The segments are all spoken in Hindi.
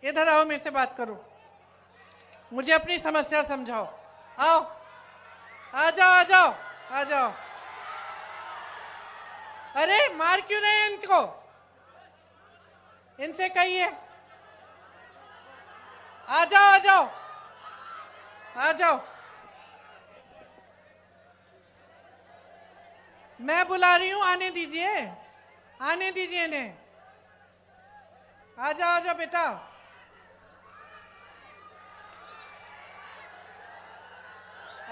इधर आओ, मेरे से बात करो, मुझे अपनी समस्या समझाओ। आओ, आ जाओ आ जाओ आ जाओ। अरे मार क्यों रहे इनको? इनसे कहिए आ जाओ आ जाओ आ जाओ। मैं बुला रही हूं, आने दीजिए, आने दीजिए इन्हें। आ जाओ बेटा।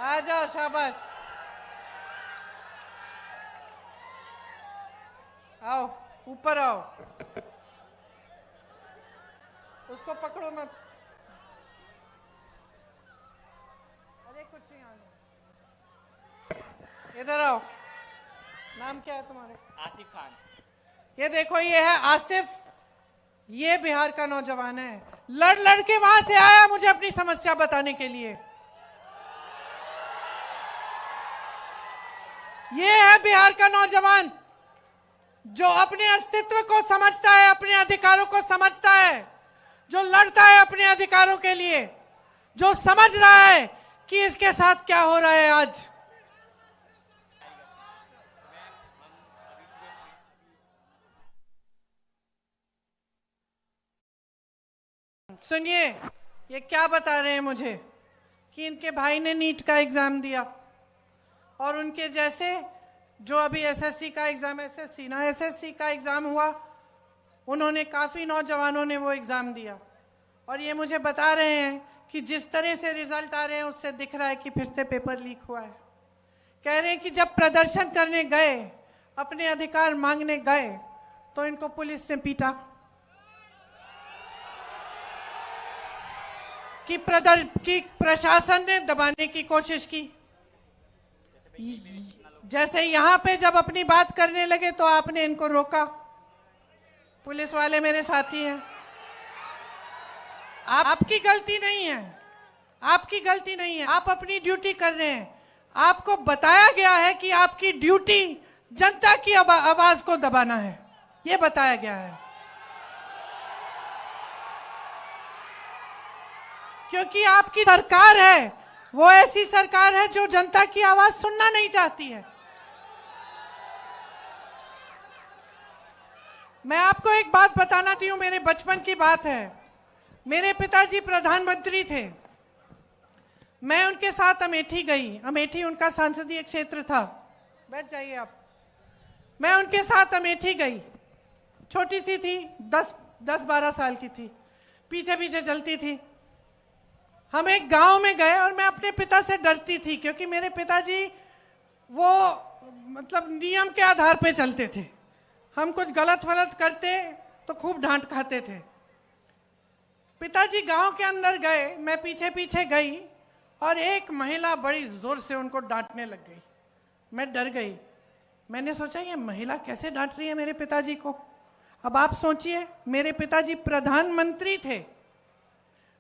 आ जाओ, शाबाश। आओ, ऊपर आओ। उसको पकड़ो मत। अरे कुछ नहीं, आने। इधर आओ। नाम क्या है तुम्हारे? आसिफ खान। ये देखो, ये है आसिफ, ये बिहार का नौजवान है। लड़ लड़ के वहां से आया मुझे अपनी समस्या बताने के लिए। ये है बिहार का नौजवान जो अपने अस्तित्व को समझता है, अपने अधिकारों को समझता है, जो लड़ता है अपने अधिकारों के लिए, जो समझ रहा है कि इसके साथ क्या हो रहा है आज। सुनिए, ये क्या बता रहे हैं मुझे कि इनके भाई ने नीट का एग्जाम दिया और उनके जैसे जो अभी एसएससी का एग्जाम, एसएससी का एग्जाम हुआ, उन्होंने, काफी नौजवानों ने वो एग्जाम दिया और ये मुझे बता रहे हैं कि जिस तरह से रिजल्ट आ रहे हैं उससे दिख रहा है कि फिर से पेपर लीक हुआ है। कह रहे हैं कि जब प्रदर्शन करने गए, अपने अधिकार मांगने गए, तो इनको पुलिस ने पीटा, कि प्रशासन ने दबाने की कोशिश की। जैसे यहां पे जब अपनी बात करने लगे तो आपने इनको रोका। पुलिस वाले मेरे साथी हैं। आपकी गलती नहीं है, आपकी गलती नहीं है, आप अपनी ड्यूटी कर रहे हैं। आपको बताया गया है कि आपकी ड्यूटी जनता की आवाज को दबाना है, ये बताया गया है। क्योंकि आपकी सरकार है, वो ऐसी सरकार है जो जनता की आवाज सुनना नहीं चाहती है। मैं आपको एक बात बताना चाहती हूं, मेरे बचपन की बात है। मेरे पिताजी प्रधानमंत्री थे, मैं उनके साथ अमेठी गई। अमेठी उनका संसदीय क्षेत्र था। बैठ जाइए आप। मैं उनके साथ अमेठी गई, छोटी सी थी, 10-12 साल की थी, पीछे पीछे चलती थी। हम एक गांव में गए और मैं अपने पिता से डरती थी क्योंकि मेरे पिताजी वो मतलब नियम के आधार पे चलते थे। हम कुछ गलत वलत करते तो खूब डांट खाते थे। पिताजी गांव के अंदर गए, मैं पीछे पीछे गई और एक महिला बड़ी जोर से उनको डांटने लग गई। मैं डर गई। मैंने सोचा ये महिला कैसे डांट रही है मेरे पिताजी को। अब आप सोचिए, मेरे पिताजी प्रधानमंत्री थे,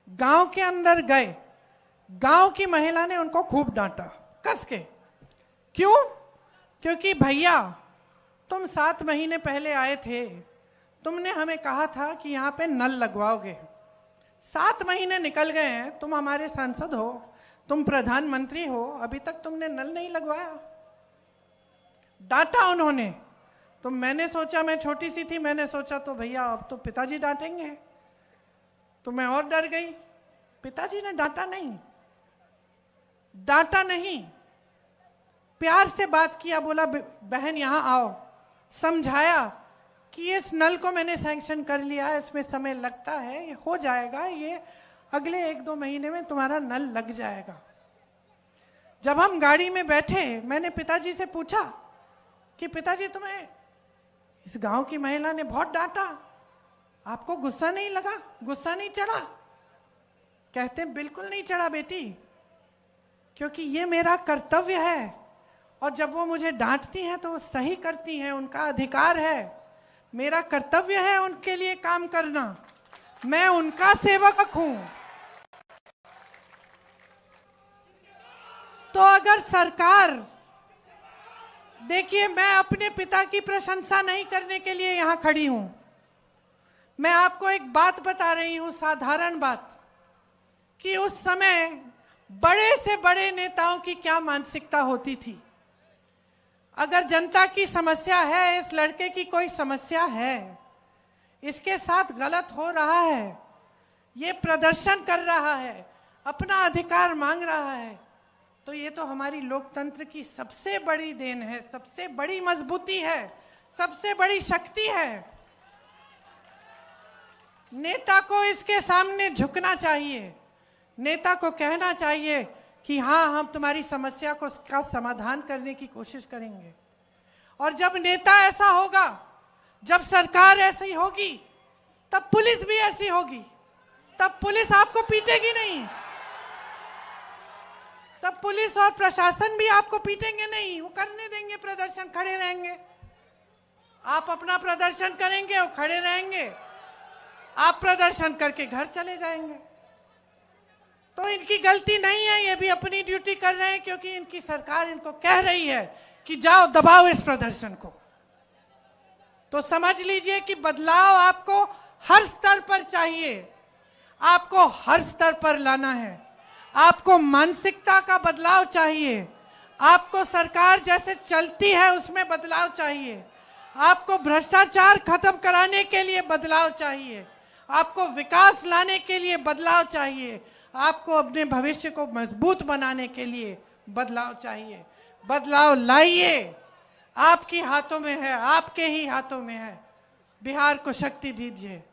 गांव के अंदर गए, गांव की महिला ने उनको खूब डांटा कस के। क्यों? क्योंकि भैया तुम 7 महीने पहले आए थे, तुमने हमें कहा था कि यहाँ पे नल लगवाओगे। 7 महीने निकल गए हैं, तुम हमारे सांसद हो, तुम प्रधानमंत्री हो, अभी तक तुमने नल नहीं लगवाया। डांटा उन्होंने। तो मैंने सोचा, मैं छोटी सी थी, मैंने सोचा तो भैया अब तो पिताजी डांटेंगे, तो मैं और डर गई। पिताजी ने डांटा नहीं, डांटा नहीं, प्यार से बात किया, बोला बहन यहां आओ, समझाया कि इस नल को मैंने सैंक्शन कर लिया है, इसमें समय लगता है, ये हो जाएगा, ये अगले 1-2 महीने में तुम्हारा नल लग जाएगा। जब हम गाड़ी में बैठे, मैंने पिताजी से पूछा कि पिताजी तुम्हें इस गांव की महिला ने बहुत डांटा, आपको गुस्सा नहीं लगा, गुस्सा नहीं चढ़ा? कहते बिल्कुल नहीं चढ़ा बेटी, क्योंकि ये मेरा कर्तव्य है और जब वो मुझे डांटती हैं तो वो सही करती हैं, उनका अधिकार है, मेरा कर्तव्य है उनके लिए काम करना, मैं उनका सेवक हूं। तो अगर सरकार, देखिए मैं अपने पिता की प्रशंसा नहीं करने के लिए यहां खड़ी हूं, मैं आपको एक बात बता रही हूं, साधारण बात, कि उस समय बड़े से बड़े नेताओं की क्या मानसिकता होती थी। अगर जनता की समस्या है, इस लड़के की कोई समस्या है, इसके साथ गलत हो रहा है, ये प्रदर्शन कर रहा है, अपना अधिकार मांग रहा है, तो ये तो हमारी लोकतंत्र की सबसे बड़ी देन है, सबसे बड़ी मजबूती है, सबसे बड़ी शक्ति है। नेता को इसके सामने झुकना चाहिए, नेता को कहना चाहिए कि हाँ, हम तुम्हारी समस्या को का समाधान करने की कोशिश करेंगे। और जब नेता ऐसा होगा, जब सरकार ऐसी होगी, तब पुलिस भी ऐसी होगी। तब पुलिस आपको पीटेगी नहीं, तब पुलिस और प्रशासन भी आपको पीटेंगे नहीं, वो करने देंगे प्रदर्शन, खड़े रहेंगे। आप अपना प्रदर्शन करेंगे, वो खड़े रहेंगे, आप प्रदर्शन करके घर चले जाएंगे। तो इनकी गलती नहीं है, ये भी अपनी ड्यूटी कर रहे हैं, क्योंकि इनकी सरकार इनको कह रही है कि जाओ दबाओ इस प्रदर्शन को। तो समझ लीजिए कि बदलाव आपको हर स्तर पर चाहिए, आपको हर स्तर पर लाना है। आपको मानसिकता का बदलाव चाहिए, आपको सरकार जैसे चलती है उसमें बदलाव चाहिए, आपको भ्रष्टाचार खत्म कराने के लिए बदलाव चाहिए, आपको विकास लाने के लिए बदलाव चाहिए, आपको अपने भविष्य को मजबूत बनाने के लिए बदलाव चाहिए। बदलाव लाइए, आपके हाथों में है, आपके ही हाथों में है। बिहार को शक्ति दीजिए।